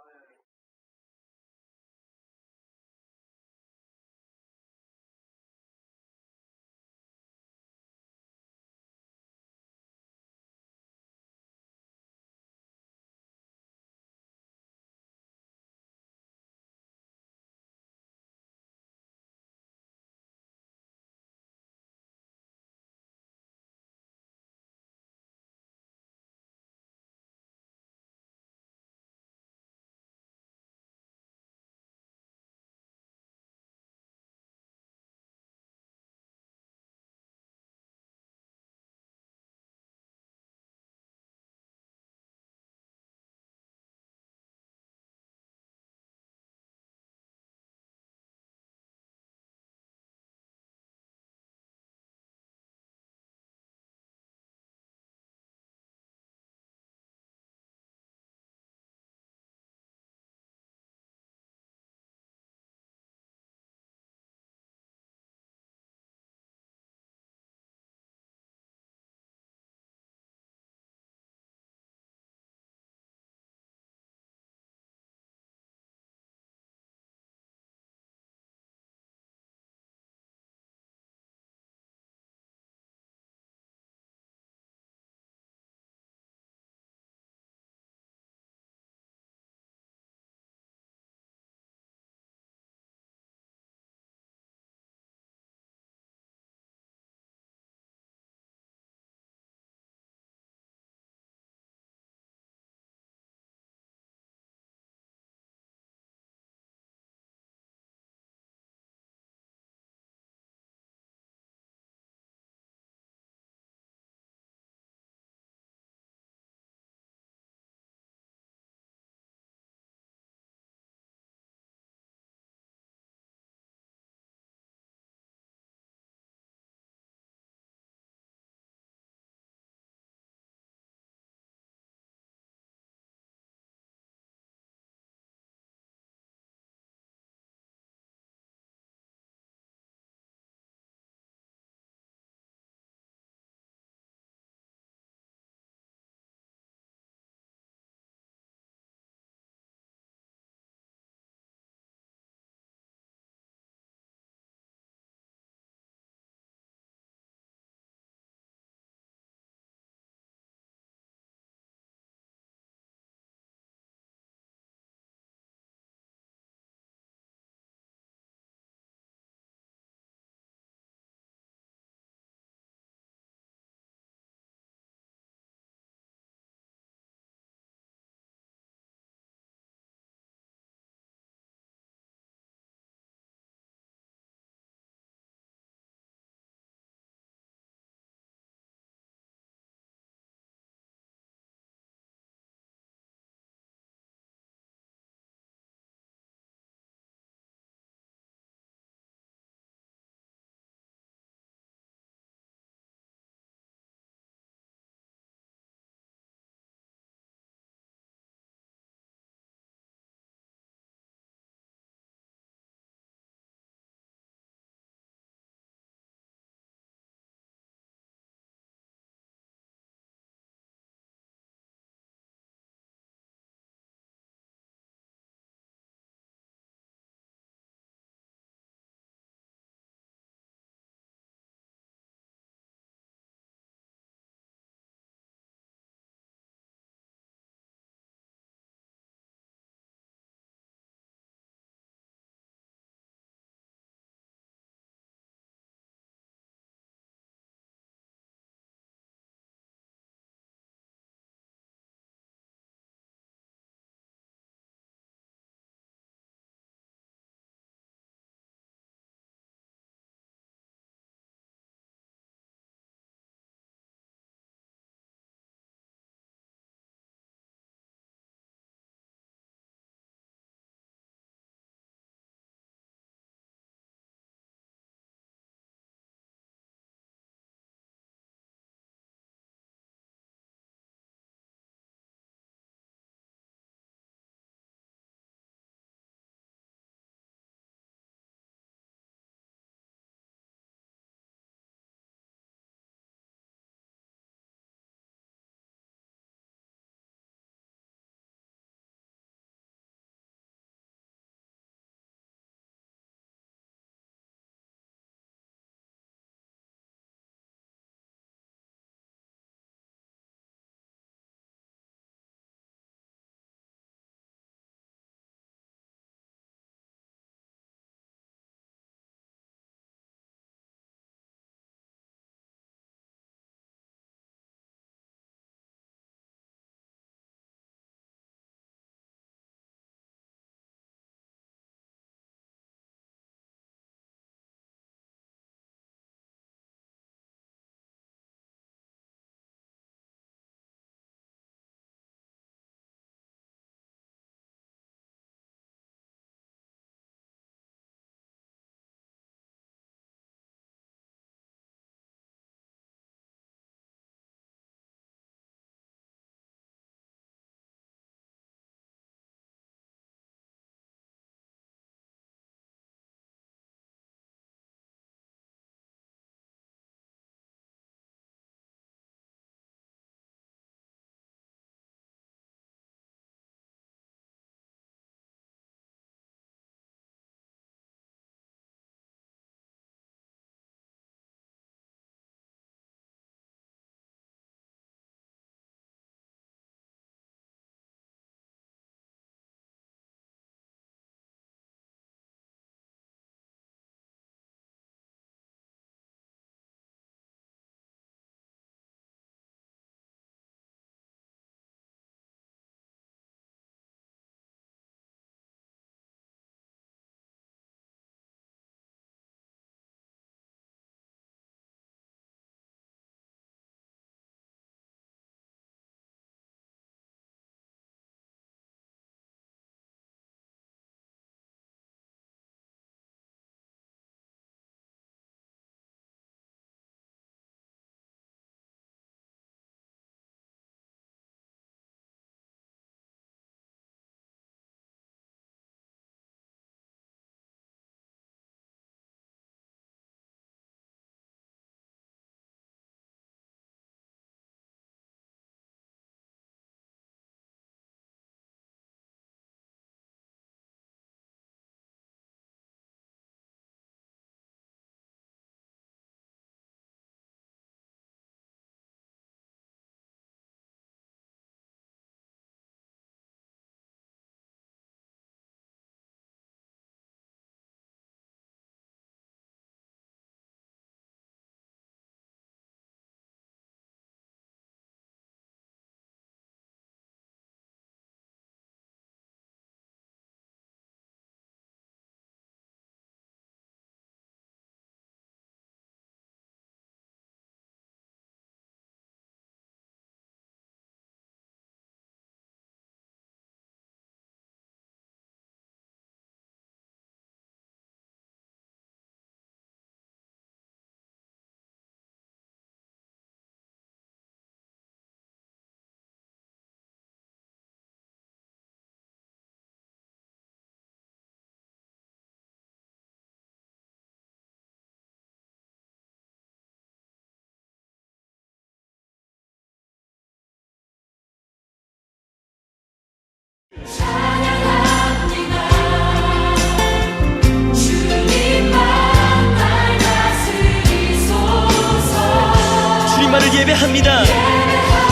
예배합니다.